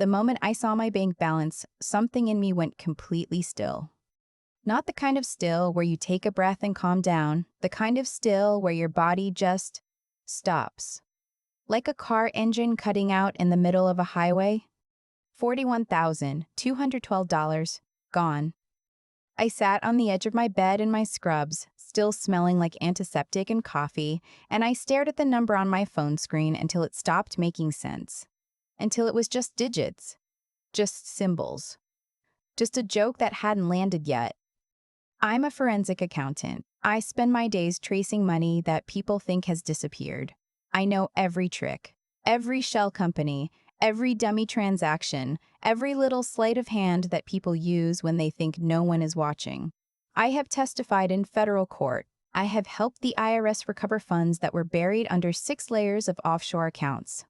The moment I saw my bank balance, something in me went completely still. Not the kind of still where you take a breath and calm down, the kind of still where your body just stops. Like a car engine cutting out in the middle of a highway. $41,212, gone. I sat on the edge of my bed in my scrubs, still smelling like antiseptic and coffee, and I stared at the number on my phone screen until it stopped making sense. Until it was just digits. Just symbols. Just a joke that hadn't landed yet. I'm a forensic accountant. I spend my days tracing money that people think has disappeared. I know every trick, every shell company, every dummy transaction, every little sleight of hand that people use when they think no one is watching. I have testified in federal court. I have helped the IRS recover funds that were buried under 6 layers of offshore accounts.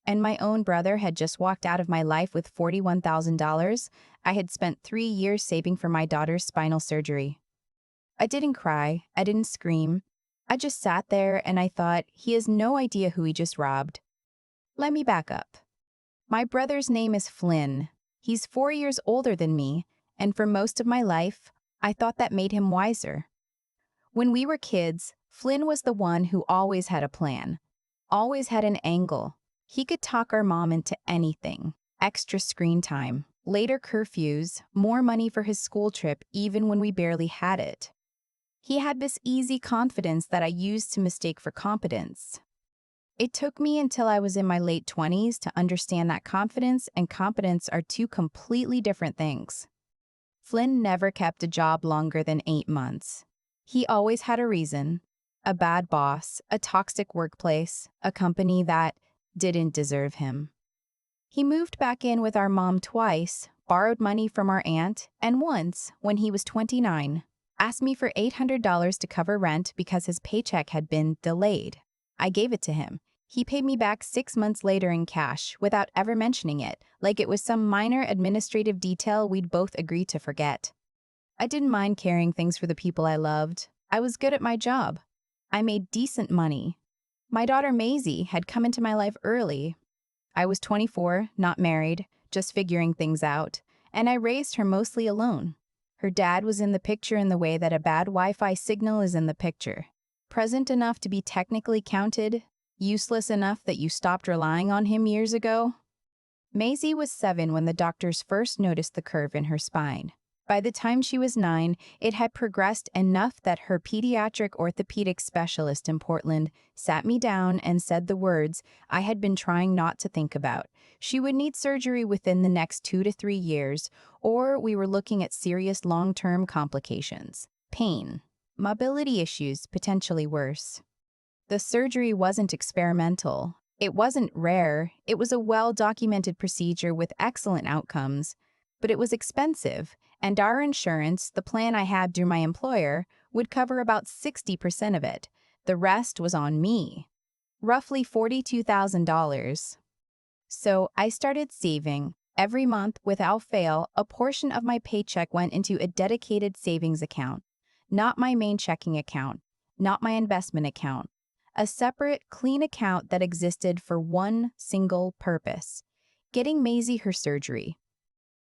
And my own brother had just walked out of my life with $41,000. I had spent 3 years saving for my daughter's spinal surgery. I didn't cry. I didn't scream. I just sat there and I thought, he has no idea who he just robbed. Let me back up. My brother's name is Flynn. He's 4 years older than me, and for most of my life, I thought that made him wiser. When we were kids, Flynn was the one who always had a plan, always had an angle. He could talk our mom into anything. Extra screen time, later curfews, more money for his school trip even when we barely had it. He had this easy confidence that I used to mistake for competence. It took me until I was in my late 20s to understand that confidence and competence are two completely different things. Flynn never kept a job longer than 8 months. He always had a reason: a bad boss, a toxic workplace, a company that didn't deserve him. He moved back in with our mom twice, borrowed money from our aunt, and once, when he was 29, asked me for $800 to cover rent because his paycheck had been delayed. I gave it to him. He paid me back 6 months later in cash without ever mentioning it, like it was some minor administrative detail we'd both agreed to forget. I didn't mind carrying things for the people I loved. I was good at my job. I made decent money. My daughter Maisie had come into my life early. I was 24, not married, just figuring things out, and I raised her mostly alone. Her dad was in the picture in the way that a bad Wi-Fi signal is in the picture. Present enough to be technically counted, useless enough that you stopped relying on him years ago. Maisie was 7 when the doctors first noticed the curve in her spine. By the time she was 9, it had progressed enough that her pediatric orthopedic specialist in Portland sat me down and said the words I had been trying not to think about. She would need surgery within the next 2 to 3 years, or we were looking at serious long-term complications. Pain. Mobility issues, potentially worse. The surgery wasn't experimental. It wasn't rare. It was a well-documented procedure with excellent outcomes. But it was expensive, and our insurance, the plan I had through my employer, would cover about 60% of it. The rest was on me. Roughly $42,000. So I started saving. Every month, without fail, a portion of my paycheck went into a dedicated savings account. Not my main checking account, not my investment account. A separate, clean account that existed for one single purpose: getting Maisie her surgery.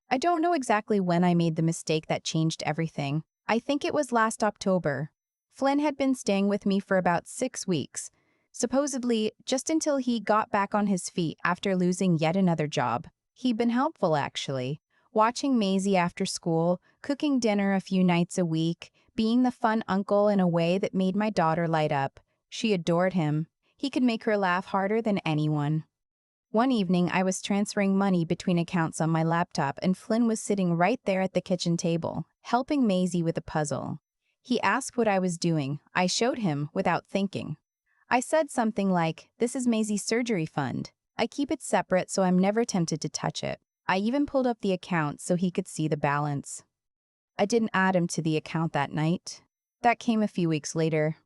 I don't know exactly when I made the mistake that changed everything. I think it was last October. Flynn had been staying with me for about 6 weeks, supposedly just until he got back on his feet after losing yet another job. He'd been helpful, actually, watching Maisie after school, cooking dinner a few nights a week, being the fun uncle in a way that made my daughter light up. She adored him. He could make her laugh harder than anyone. One evening, I was transferring money between accounts on my laptop, and Flynn was sitting right there at the kitchen table, helping Maisie with a puzzle. He asked what I was doing. I showed him without thinking. I said something like, "This is Maisie's surgery fund. I keep it separate so I'm never tempted to touch it." I even pulled up the account so he could see the balance. I didn't add him to the account that night. That came a few weeks later.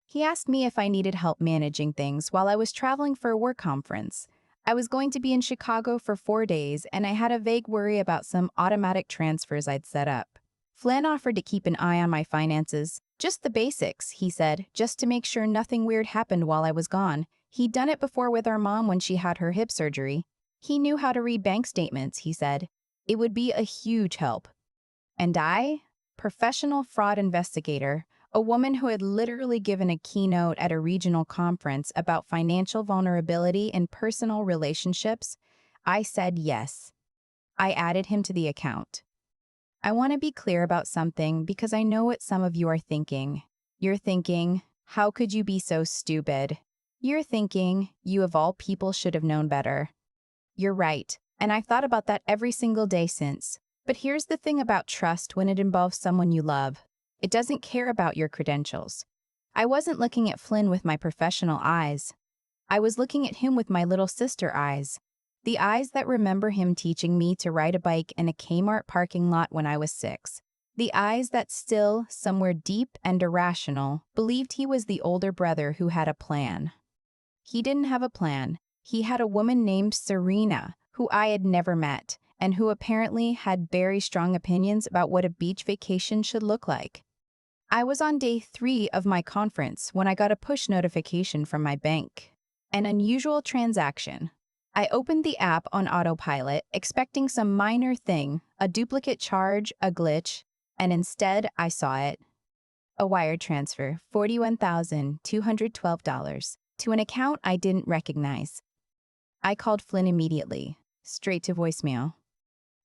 He asked me if I needed help managing things while I was traveling for a work conference. I was going to be in Chicago for 4 days, and I had a vague worry about some automatic transfers I'd set up. Flynn offered to keep an eye on my finances. Just the basics, he said, just to make sure nothing weird happened while I was gone. He'd done it before with our mom when she had her hip surgery. He knew how to read bank statements, he said. It would be a huge help. And I, professional fraud investigator, a woman who had literally given a keynote at a regional conference about financial vulnerability in personal relationships, I said yes. I added him to the account. I want to be clear about something because I know what some of you are thinking. You're thinking, how could you be so stupid? You're thinking, you of all people should have known better. You're right, and I've thought about that every single day since. But here's the thing about trust when it involves someone you love. It doesn't care about your credentials. I wasn't looking at Flynn with my professional eyes. I was looking at him with my little sister eyes. The eyes that remember him teaching me to ride a bike in a Kmart parking lot when I was 6. The eyes that still, somewhere deep and irrational, believed he was the older brother who had a plan. He didn't have a plan. He had a woman named Serena, who I had never met, and who apparently had very strong opinions about what a beach vacation should look like. I was on day 3 of my conference when I got a push notification from my bank. An unusual transaction. I opened the app on autopilot, expecting some minor thing, a duplicate charge, a glitch, and instead I saw it. A wire transfer, $41,212, to an account I didn't recognize. I called Flynn immediately, straight to voicemail.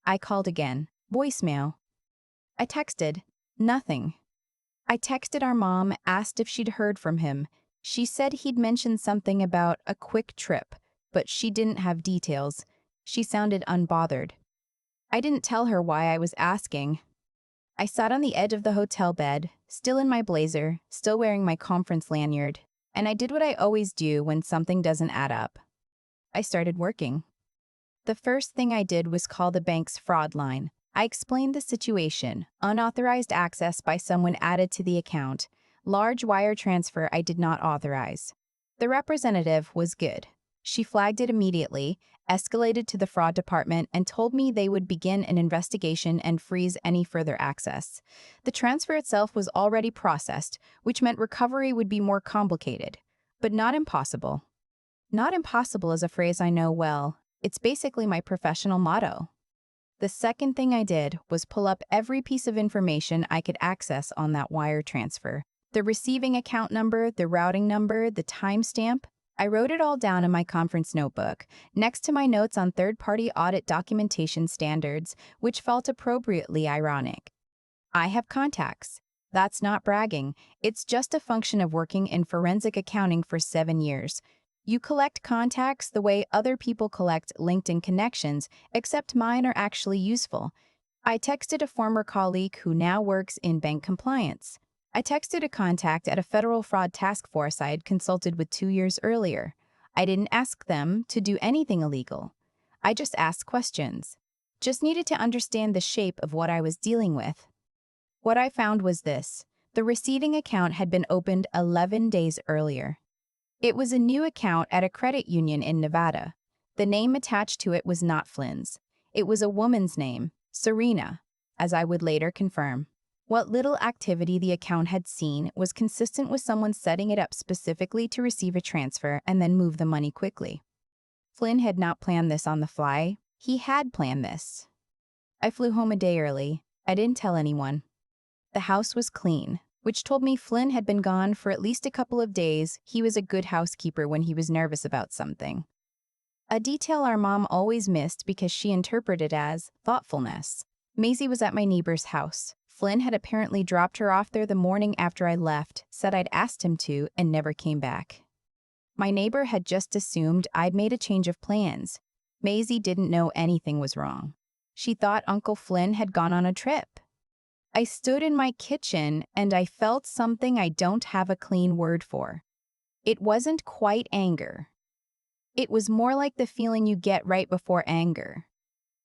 I called again, voicemail. I texted, nothing. I texted our mom, asked if she'd heard from him. She said he'd mentioned something about a quick trip, but she didn't have details. She sounded unbothered. I didn't tell her why I was asking. I sat on the edge of the hotel bed, still in my blazer, still wearing my conference lanyard, and I did what I always do when something doesn't add up. I started working. The first thing I did was call the bank's fraud line. I explained the situation, unauthorized access by someone added to the account, large wire transfer I did not authorize. The representative was good. She flagged it immediately, escalated to the fraud department, and told me they would begin an investigation and freeze any further access. The transfer itself was already processed, which meant recovery would be more complicated, but not impossible. Not impossible is a phrase I know well. It's basically my professional motto. The second thing I did was pull up every piece of information I could access on that wire transfer. The receiving account number, the routing number, the timestamp. I wrote it all down in my conference notebook, next to my notes on third-party audit documentation standards, which felt appropriately ironic. I have contacts. That's not bragging. It's just a function of working in forensic accounting for 7 years. You collect contacts the way other people collect LinkedIn connections, except mine are actually useful. I texted a former colleague who now works in bank compliance. I texted a contact at a federal fraud task force I had consulted with 2 years earlier. I didn't ask them to do anything illegal. I just asked questions. Just needed to understand the shape of what I was dealing with. What I found was this. The receiving account had been opened 11 days earlier. It was a new account at a credit union in Nevada. The name attached to it was not Flynn's. It was a woman's name, Serena, as I would later confirm. What little activity the account had seen was consistent with someone setting it up specifically to receive a transfer and then move the money quickly. Flynn had not planned this on the fly. He had planned this. I flew home a day early. I didn't tell anyone. The house was clean, which told me Flynn had been gone for at least a couple of days. He was a good housekeeper when he was nervous about something. A detail our mom always missed because she interpreted as thoughtfulness. Maisie was at my neighbor's house. Flynn had apparently dropped her off there the morning after I left, said I'd asked him to, and never came back. My neighbor had just assumed I'd made a change of plans. Maisie didn't know anything was wrong. She thought Uncle Flynn had gone on a trip. I stood in my kitchen and I felt something I don't have a clean word for. It wasn't quite anger. It was more like the feeling you get right before anger.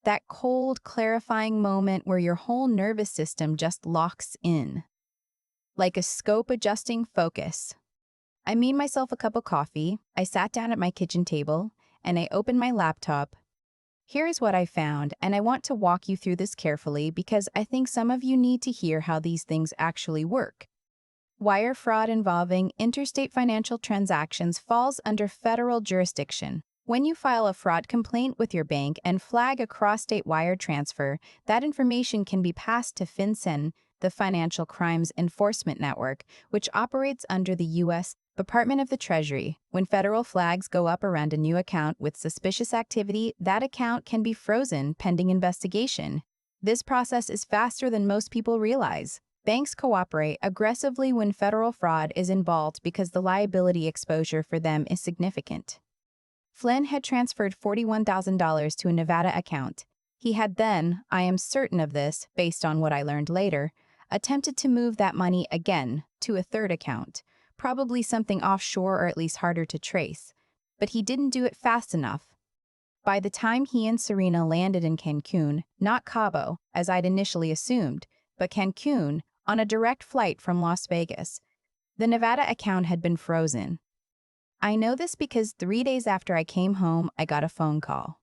That cold, clarifying moment where your whole nervous system just locks in. Like a scope-adjusting focus. I made myself a cup of coffee, I sat down at my kitchen table, and I opened my laptop. Here is what I found, and I want to walk you through this carefully because I think some of you need to hear how these things actually work. Wire fraud involving interstate financial transactions falls under federal jurisdiction. When you file a fraud complaint with your bank and flag a cross-state wire transfer, that information can be passed to FinCEN, the Financial Crimes Enforcement Network, which operates under the U.S. Department of the Treasury. When federal flags go up around a new account with suspicious activity, that account can be frozen pending investigation. This process is faster than most people realize. Banks cooperate aggressively when federal fraud is involved because the liability exposure for them is significant. Flynn had transferred $41,000 to a Nevada account. He had then, I am certain of this, based on what I learned later, attempted to move that money again to a third account, probably something offshore or at least harder to trace. But he didn't do it fast enough. By the time he and Serena landed in Cancun, not Cabo, as I'd initially assumed, but Cancun, on a direct flight from Las Vegas, the Nevada account had been frozen. I know this because 3 days after I came home, I got a phone call.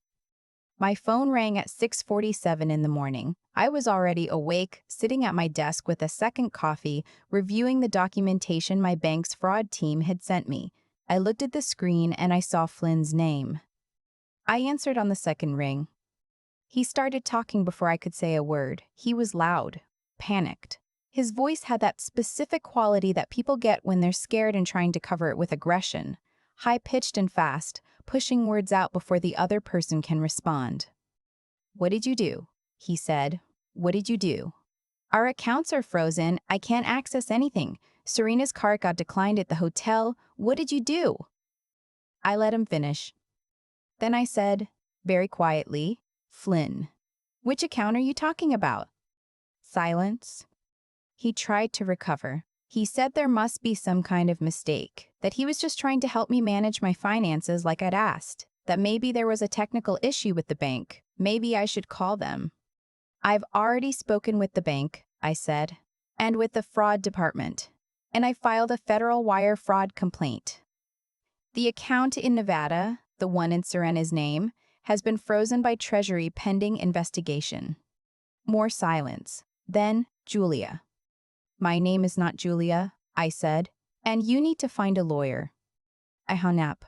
My phone rang at 6:47 in the morning. I was already awake, sitting at my desk with a second coffee, reviewing the documentation my bank's fraud team had sent me. I looked at the screen and I saw Flynn's name. I answered on the second ring. He started talking before I could say a word. He was loud, panicked. His voice had that specific quality that people get when they're scared and trying to cover it with aggression. High-pitched and fast, pushing words out before the other person can respond. "What did you do?" he said. "What did you do?" "Our accounts are frozen. I can't access anything. Serena's card got declined at the hotel. What did you do?" I let him finish. Then I said, very quietly, "Flynn." "Which account are you talking about?" Silence. He tried to recover. He said there must be some kind of mistake, that he was just trying to help me manage my finances like I'd asked, that maybe there was a technical issue with the bank. Maybe I should call them. "I've already spoken with the bank," I said, "and with the fraud department, and I filed a federal wire fraud complaint. The account in Nevada, the one in Serena's name, has been frozen by Treasury pending investigation." More silence. Then, "Julia." "My name is not Julia," I said, "and you need to find a lawyer." I hung up.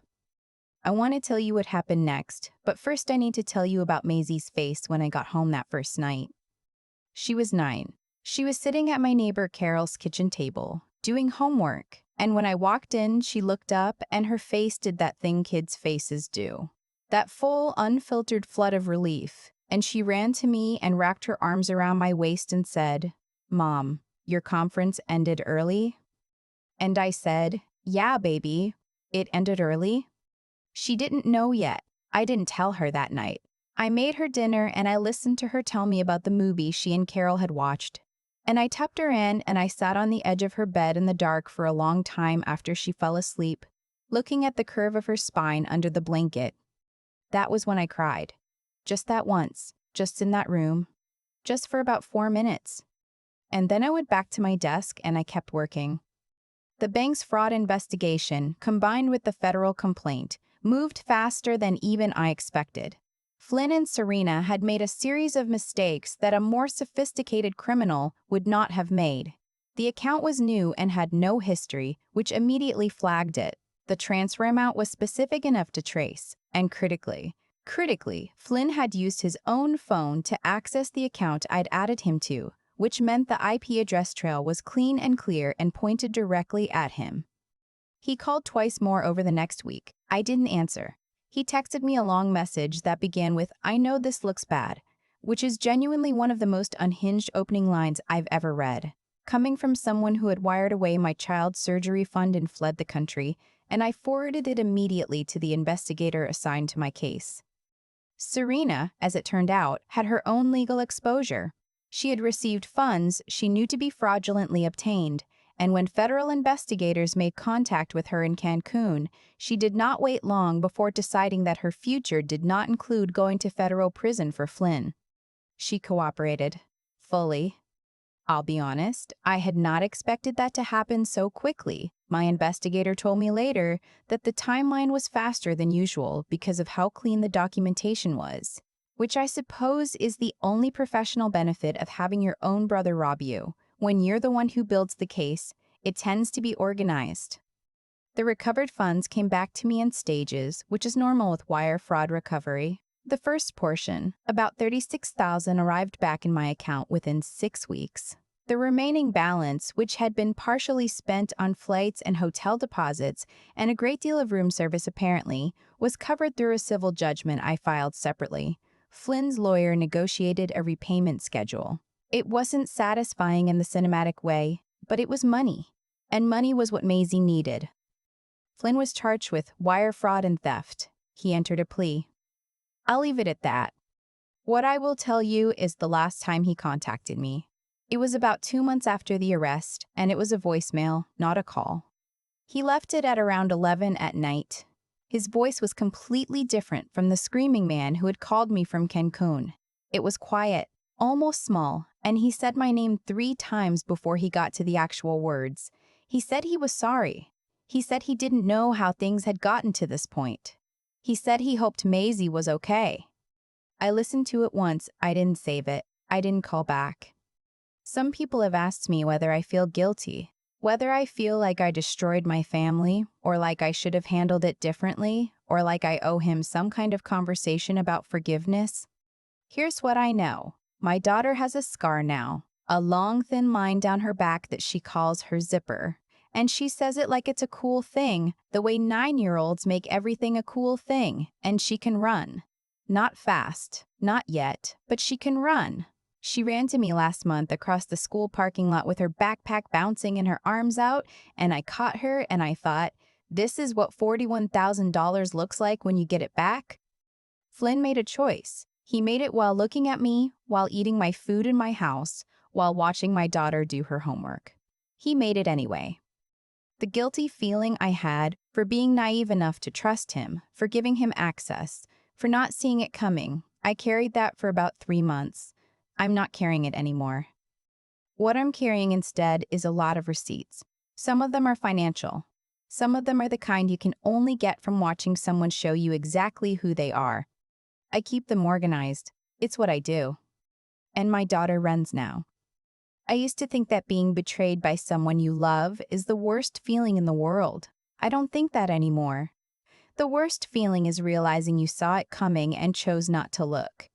I want to tell you what happened next, but first I need to tell you about Maisie's face when I got home that first night. She was 9. She was sitting at my neighbor Carol's kitchen table, doing homework, and when I walked in, she looked up and her face did that thing kids' faces do. That full, unfiltered flood of relief, and she ran to me and wrapped her arms around my waist and said, "Mom, your conference ended early?" And I said, "Yeah, baby, it ended early." She didn't know yet. I didn't tell her that night. I made her dinner and I listened to her tell me about the movie she and Carol had watched. And I tucked her in and I sat on the edge of her bed in the dark for a long time after she fell asleep, looking at the curve of her spine under the blanket. That was when I cried. Just that once, just in that room, just for about 4 minutes. And then I went back to my desk and I kept working. The bank's fraud investigation, combined with the federal complaint, moved faster than even I expected. Flynn and Serena had made a series of mistakes that a more sophisticated criminal would not have made. The account was new and had no history, which immediately flagged it. The transfer amount was specific enough to trace, and critically, Flynn had used his own phone to access the account I'd added him to, which meant the IP address trail was clean and clear and pointed directly at him. He called twice more over the next week. I didn't answer. He texted me a long message that began with, "I know this looks bad," which is genuinely one of the most unhinged opening lines I've ever read, coming from someone who had wired away my child's surgery fund and fled the country, and I forwarded it immediately to the investigator assigned to my case. Serena, as it turned out, had her own legal exposure. She had received funds she knew to be fraudulently obtained, and when federal investigators made contact with her in Cancun, she did not wait long before deciding that her future did not include going to federal prison for Flynn. She cooperated. Fully. I'll be honest, I had not expected that to happen so quickly. My investigator told me later that the timeline was faster than usual because of how clean the documentation was, which I suppose is the only professional benefit of having your own brother rob you. When you're the one who builds the case, it tends to be organized. The recovered funds came back to me in stages, which is normal with wire fraud recovery. The first portion, about $36,000, arrived back in my account within 6 weeks. The remaining balance, which had been partially spent on flights and hotel deposits and a great deal of room service apparently, was covered through a civil judgment I filed separately. Flynn's lawyer negotiated a repayment schedule. It wasn't satisfying in the cinematic way, but it was money. And money was what Maisie needed. Flynn was charged with wire fraud and theft. He entered a plea. I'll leave it at that. What I will tell you is the last time he contacted me. It was about 2 months after the arrest, and it was a voicemail, not a call. He left it at around 11 at night. His voice was completely different from the screaming man who had called me from Cancun. It was quiet, almost small, and he said my name 3 times before he got to the actual words. He said he was sorry. He said he didn't know how things had gotten to this point. He said he hoped Maisie was okay. I listened to it once. I didn't save it. I didn't call back. Some people have asked me whether I feel guilty, whether I feel like I destroyed my family, or like I should have handled it differently, or like I owe him some kind of conversation about forgiveness. Here's what I know. My daughter has a scar now, a long thin line down her back that she calls her zipper. And she says it like it's a cool thing, the way 9-year-olds make everything a cool thing, and she can run. Not fast, not yet, but she can run. She ran to me last month across the school parking lot with her backpack bouncing and her arms out, and I caught her and I thought, this is what $41,000 looks like when you get it back. Flynn made a choice. He made it while looking at me, while eating my food in my house, while watching my daughter do her homework. He made it anyway. The guilty feeling I had for being naive enough to trust him, for giving him access, for not seeing it coming, I carried that for about 3 months. I'm not carrying it anymore. What I'm carrying instead is a lot of receipts. Some of them are financial. Some of them are the kind you can only get from watching someone show you exactly who they are. I keep them organized. It's what I do. And my daughter runs now. I used to think that being betrayed by someone you love is the worst feeling in the world. I don't think that anymore. The worst feeling is realizing you saw it coming and chose not to look.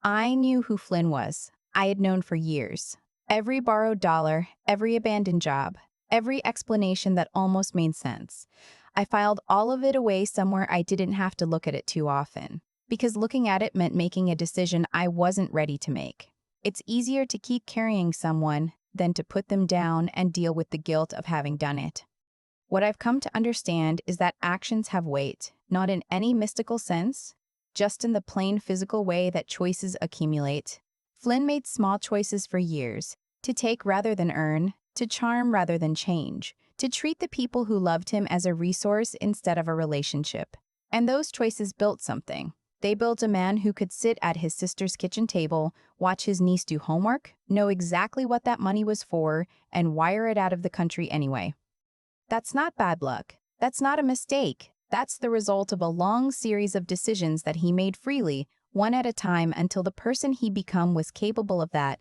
I knew who Flynn was. I had known for years. Every borrowed dollar, every abandoned job, every explanation that almost made sense. I filed all of it away somewhere I didn't have to look at it too often, because looking at it meant making a decision I wasn't ready to make. It's easier to keep carrying someone than to put them down and deal with the guilt of having done it. What I've come to understand is that actions have weight, not in any mystical sense, just in the plain physical way that choices accumulate. Flynn made small choices for years, to take rather than earn, to charm rather than change, to treat the people who loved him as a resource instead of a relationship. And those choices built something. They built a man who could sit at his sister's kitchen table, watch his niece do homework, know exactly what that money was for, and wire it out of the country anyway. That's not bad luck. That's not a mistake. That's the result of a long series of decisions that he made freely, one at a time, until the person he became was capable of that.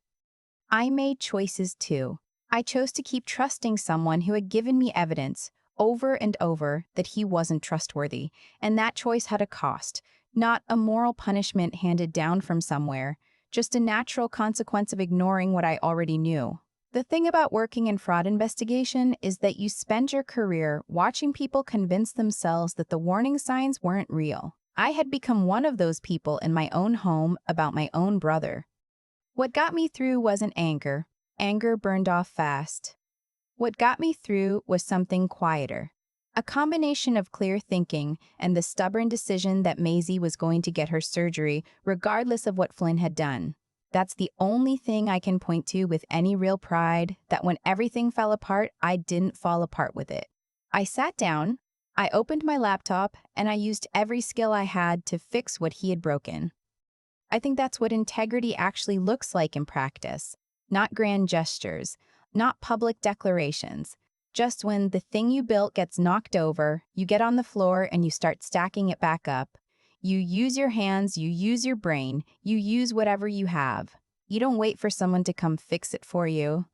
I made choices too. I chose to keep trusting someone who had given me evidence, over and over, that he wasn't trustworthy, and that choice had a cost. Not a moral punishment handed down from somewhere, just a natural consequence of ignoring what I already knew. The thing about working in fraud investigation is that you spend your career watching people convince themselves that the warning signs weren't real. I had become one of those people in my own home about my own brother. What got me through wasn't anger. Anger burned off fast. What got me through was something quieter. A combination of clear thinking and the stubborn decision that Maisie was going to get her surgery regardless of what Flynn had done. That's the only thing I can point to with any real pride, that when everything fell apart, I didn't fall apart with it. I sat down, I opened my laptop, and I used every skill I had to fix what he had broken. I think that's what integrity actually looks like in practice. Not grand gestures, not public declarations. Just when the thing you built gets knocked over, you get on the floor and you start stacking it back up. You use your hands, you use your brain, you use whatever you have. You don't wait for someone to come fix it for you.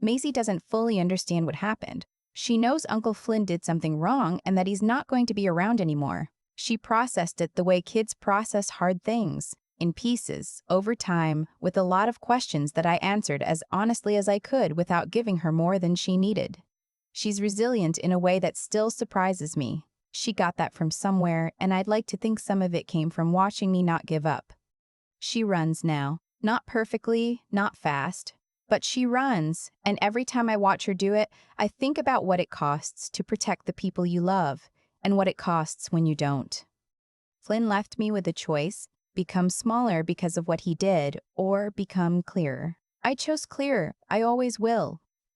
Maisie doesn't fully understand what happened. She knows Uncle Flynn did something wrong and that he's not going to be around anymore. She processed it the way kids process hard things, in pieces, over time, with a lot of questions that I answered as honestly as I could without giving her more than she needed. She's resilient in a way that still surprises me. She got that from somewhere, and I'd like to think some of it came from watching me not give up. She runs now. Not perfectly, not fast, but she runs, and every time I watch her do it, I think about what it costs to protect the people you love, and what it costs when you don't. Flynn left me with a choice: become smaller because of what he did, or become clearer. I chose clearer. I always will.